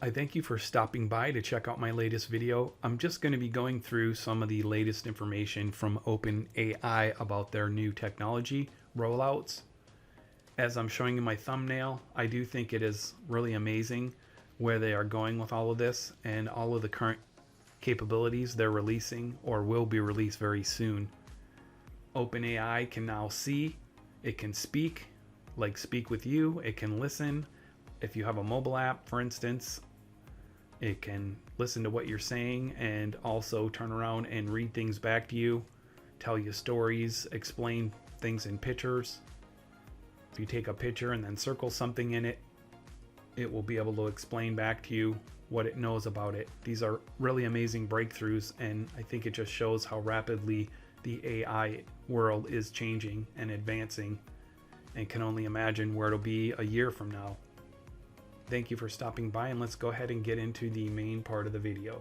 I thank you for stopping by to check out my latest video. I'm just going to be going through some of the latest information from OpenAI about their new technology rollouts. As I'm showing in my thumbnail, I do think it is really amazing where they are going with all of this and all of the current capabilities they're releasing or will be released very soon. OpenAI can now see, it can speak, like speak with you, it can listen. If you have a mobile app, for instance, it can listen to what you're saying and also turn around and read things back to you, tell you stories, explain things in pictures. If you take a picture and then circle something in it, it will be able to explain back to you what it knows about it. These are really amazing breakthroughs, and I think it just shows how rapidly the AI world is changing and advancing, and can only imagine where it'll be a year from now. Thank you for stopping by, and let's go ahead and get into the main part of the video.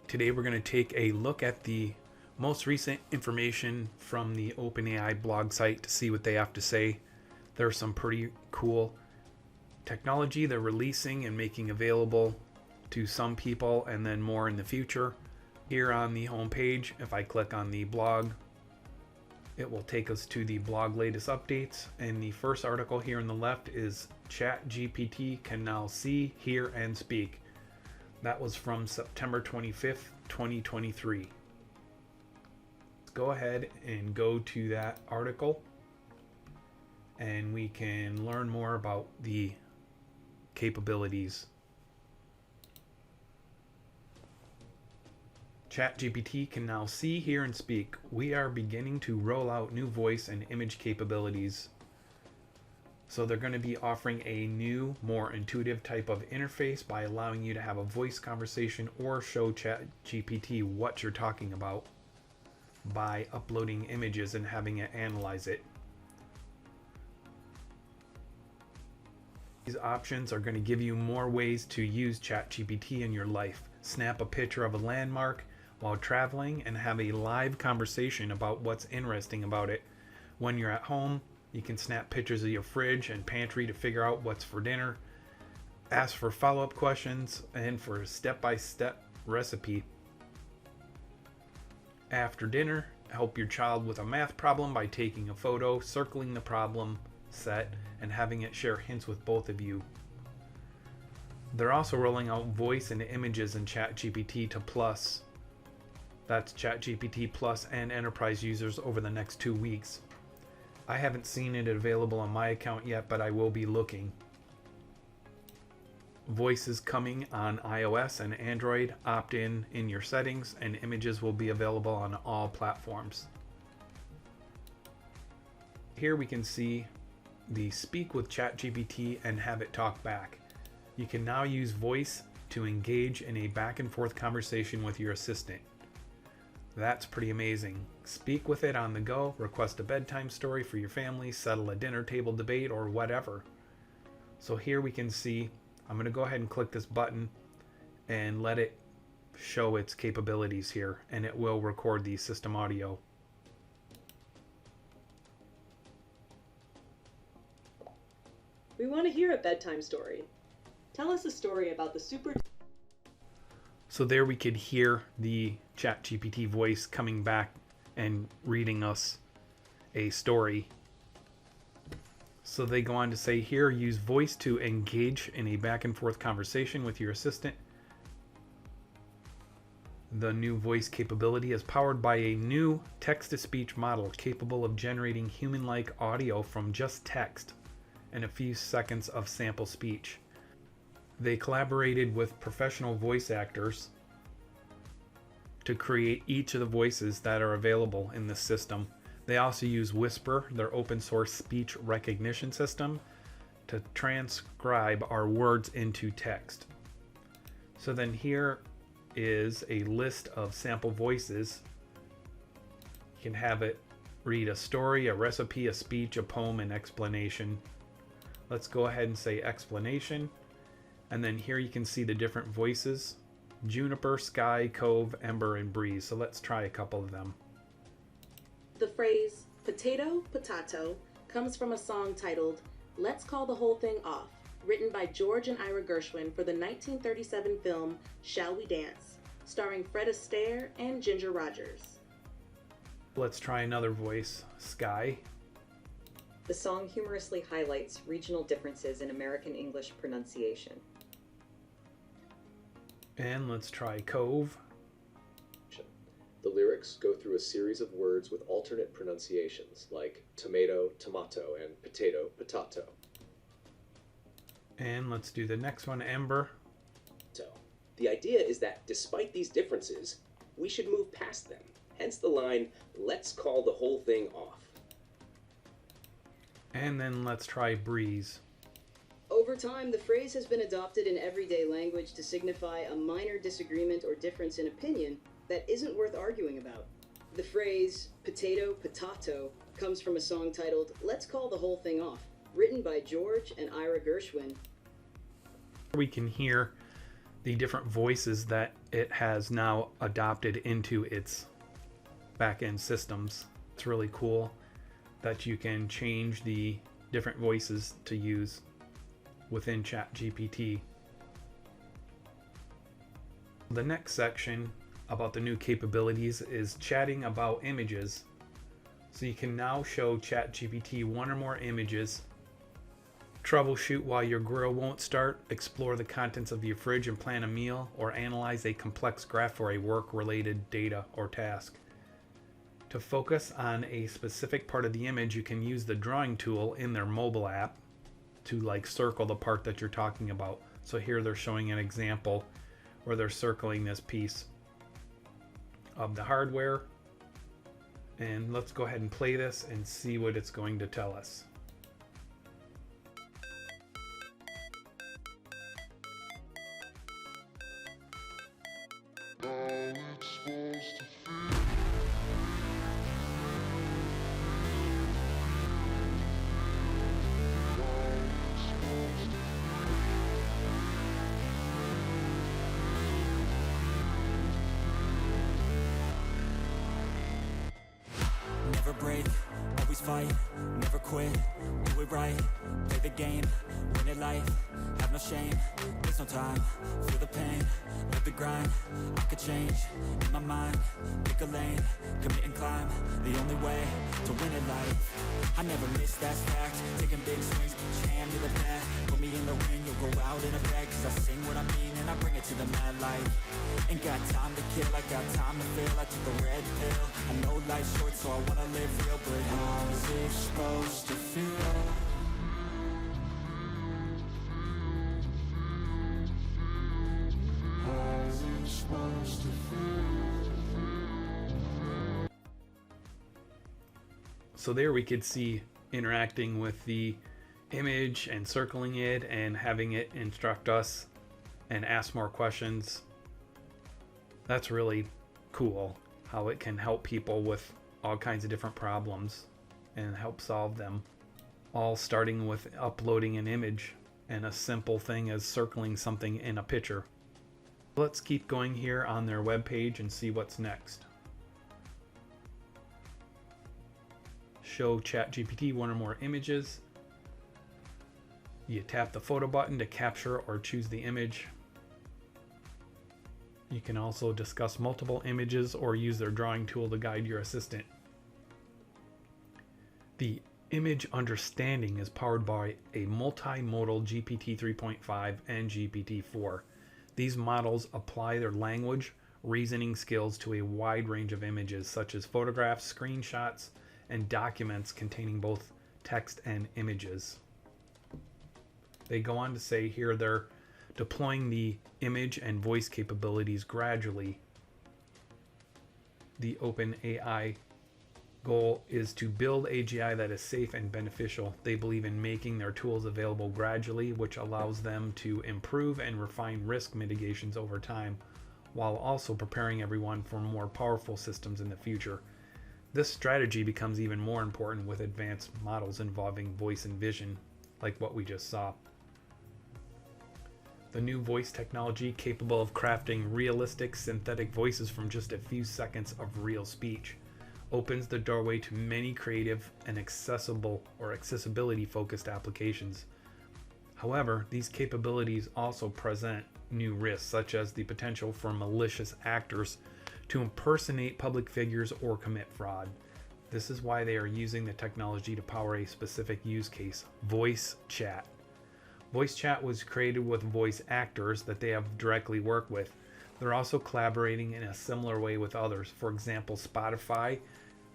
Today we're going to take a look at the most recent information from the OpenAI blog site to see what they have to say. There's some pretty cool technology they're releasing and making available to some people, and then more in the future. Here on the home page, if I click on the blog, it will take us to the blog latest updates, and the first article here on the left is ChatGPT can now see, hear, and speak. That was from September 25th, 2023. Let's go ahead and go to that article, and we can learn more about the capabilities. ChatGPT can now see, hear, and speak. We are beginning to roll out new voice and image capabilities. So they're going to be offering a new, more intuitive type of interface by allowing you to have a voice conversation or show ChatGPT what you're talking about by uploading images and having it analyze it. These options are going to give you more ways to use ChatGPT in your life. Snap a picture of a landmark while traveling and have a live conversation about what's interesting about it. When you're at home, you can snap pictures of your fridge and pantry to figure out what's for dinner. Ask for follow-up questions and for a step-by-step recipe. After dinner, help your child with a math problem by taking a photo, circling the problem set, and having it share hints with both of you. They're also rolling out voice and images in ChatGPT to Plus. That's ChatGPT Plus and Enterprise users over the next 2 weeks. I haven't seen it available on my account yet, but I will be looking. Voice is coming on iOS and Android. Opt in your settings, and images will be available on all platforms. Here we can see the speak with ChatGPT and have it talk back. You can now use voice to engage in a back and forth conversation with your assistant. That's pretty amazing. Speak with it on the go, request a bedtime story for your family, settle a dinner table debate, or whatever. So here we can see, I'm going to go ahead and click this button and let it show its capabilities here, and it will record the system audio. We want to hear a bedtime story. Tell us a story about the super... So there we could hear the ChatGPT voice coming back and reading us a story. So they go on to say here, use voice to engage in a back and forth conversation with your assistant. The new voice capability is powered by a new text-to-speech model capable of generating human-like audio from just text and a few seconds of sample speech. They collaborated with professional voice actors to create each of the voices that are available in this system. They also use Whisper, their open source speech recognition system, to transcribe our words into text. So then here is a list of sample voices. You can have it read a story, a recipe, a speech, a poem, and explanation. Let's go ahead and say explanation. And then here you can see the different voices: Juniper, Sky, Cove, Ember, and Breeze. So let's try a couple of them. The phrase potato, potato comes from a song titled Let's Call the Whole Thing Off written by George and Ira Gershwin for the 1937 film Shall We Dance, starring Fred Astaire and Ginger Rogers. Let's try another voice, Sky. The song humorously highlights regional differences in American English pronunciation. And let's try Cove. The lyrics go through a series of words with alternate pronunciations, like tomato, tomato, and potato, potato. And let's do the next one, Ember. The idea is that despite these differences, we should move past them. Hence the line, let's call the whole thing off. And then let's try Breeze. Over time, the phrase has been adopted in everyday language to signify a minor disagreement or difference in opinion that isn't worth arguing about. The phrase potato, potato comes from a song titled Let's Call the Whole Thing Off, written by George and Ira Gershwin. We can hear the different voices that it has now adopted into its back-end systems. It's really cool that you can change the different voices to use within ChatGPT. The next section about the new capabilities is chatting about images. So you can now show ChatGPT one or more images, troubleshoot why your grill won't start, explore the contents of your fridge and plan a meal, or analyze a complex graph for a work-related data or task. To focus on a specific part of the image, you can use the drawing tool in their mobile app to circle the part that you're talking about. So here they're showing an example where they're circling this piece of the hardware. And let's go ahead and play this and see what it's going to tell us. Never break, always fight, never quit, do it right, play the game, win it life, have no shame, there's no time, feel the pain, live the grind, I could change, in my mind, pick a lane, commit and climb, the only way to win it life, I never miss, that's fact, taking big swings, put your hand to the bat, put me in the ring, you'll go out in a bag, cause I sing what I mean and I bring it to the mad light, ain't got time to kill, I got time to feel, I took the red pill, I know life's short so I wanna live real, but how's it supposed to feel? How's it supposed to feel? So there we could see interacting with the image and circling it and having it instruct us and ask more questions. That's really cool how it can help people with all kinds of different problems and help solve them, all starting with uploading an image and a simple thing as circling something in a picture. Let's keep going here on their webpage and see what's next. Show ChatGPT one or more images. You tap the photo button to capture or choose the image. You can also discuss multiple images or use their drawing tool to guide your assistant. The image understanding is powered by a multimodal GPT 3.5 and GPT 4. These models apply their language reasoning skills to a wide range of images such as photographs, screenshots, and documents containing both text and images. They go on to say here they're deploying the image and voice capabilities gradually. The OpenAI goal is to build AGI that is safe and beneficial. They believe in making their tools available gradually, which allows them to improve and refine risk mitigations over time, while also preparing everyone for more powerful systems in the future. This strategy becomes even more important with advanced models involving voice and vision, like what we just saw. The new voice technology, capable of crafting realistic synthetic voices from just a few seconds of real speech, opens the doorway to many creative and accessible or accessibility focused applications. However, these capabilities also present new risks, such as the potential for malicious actors to impersonate public figures or commit fraud. This is why they are using the technology to power a specific use case, voice chat. Voice chat was created with voice actors that they have directly worked with. They're also collaborating in a similar way with others. For example, Spotify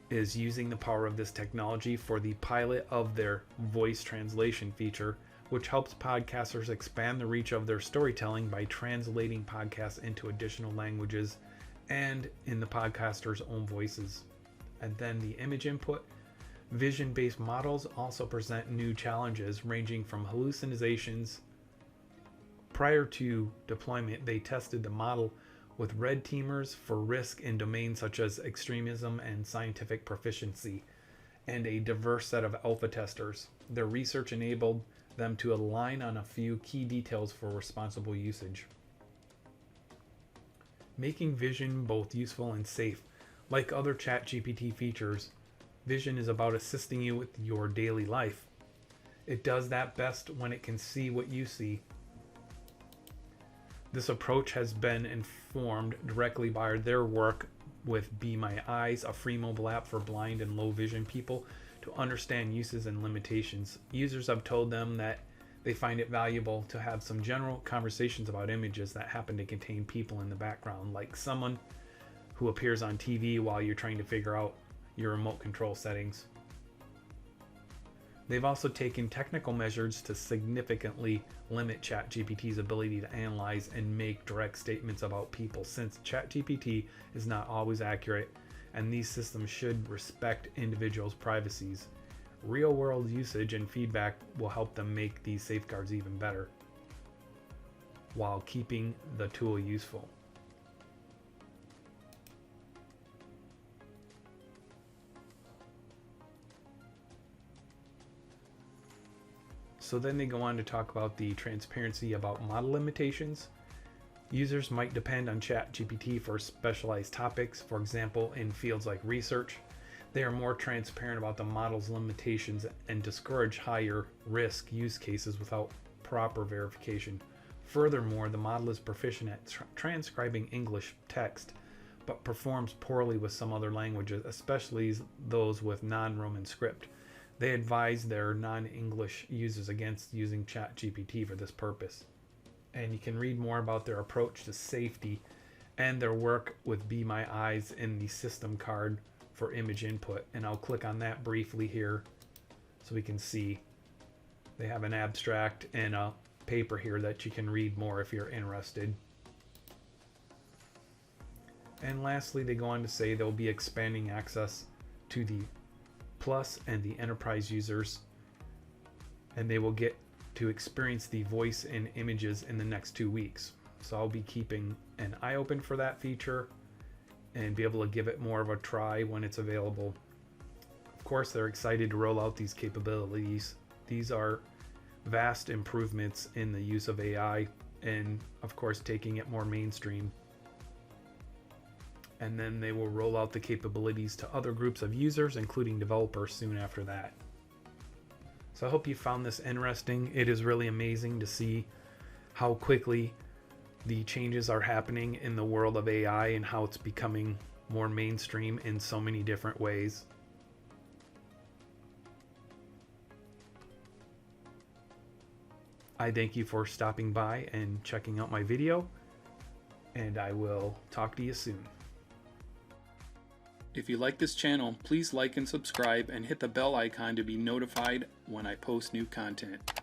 is using the power of this technology for the pilot of their voice translation feature, which helps podcasters expand the reach of their storytelling by translating podcasts into additional languages and in the podcaster's own voices. And then the image input. Vision-based models also present new challenges ranging from hallucinations. Prior to deployment, they tested the model with red teamers for risk in domains such as extremism and scientific proficiency, and a diverse set of alpha testers. Their research enabled them to align on a few key details for responsible usage. Making Vision both useful and safe. Like other ChatGPT features, Vision is about assisting you with your daily life. It does that best when it can see what you see. This approach has been informed directly by their work with Be My Eyes, a free mobile app for blind and low vision people to understand uses and limitations. Users have told them that they find it valuable to have some general conversations about images that happen to contain people in the background, like someone who appears on TV while you're trying to figure out your remote control settings. They've also taken technical measures to significantly limit ChatGPT's ability to analyze and make direct statements about people, since ChatGPT is not always accurate, and these systems should respect individuals' privacies. Real-world usage and feedback will help them make these safeguards even better, while keeping the tool useful. So then they go on to talk about the transparency about model limitations. Users might depend on ChatGPT for specialized topics, for example, in fields like research. They are more transparent about the model's limitations and discourage higher risk use cases without proper verification. Furthermore, the model is proficient at transcribing English text, but performs poorly with some other languages, especially those with non-Roman script. They advise their non-English users against using ChatGPT for this purpose. And you can read more about their approach to safety and their work with Be My Eyes in the system card for image input. And I'll click on that briefly here so we can see. They have an abstract and a paper here that you can read more if you're interested. And lastly, they go on to say they'll be expanding access to the Plus and the enterprise users, and they will get to experience the voice and images in the next 2 weeks. So I'll be keeping an eye open for that feature and be able to give it more of a try when it's available. Of course, they're excited to roll out these capabilities. These are vast improvements in the use of AI and, of course, taking it more mainstream. And then they will roll out the capabilities to other groups of users, including developers, soon after that. So I hope you found this interesting. It is really amazing to see how quickly the changes are happening in the world of AI and how it's becoming more mainstream in so many different ways. I thank you for stopping by and checking out my video, and I will talk to you soon. If you like this channel, please like and subscribe and hit the bell icon to be notified when I post new content.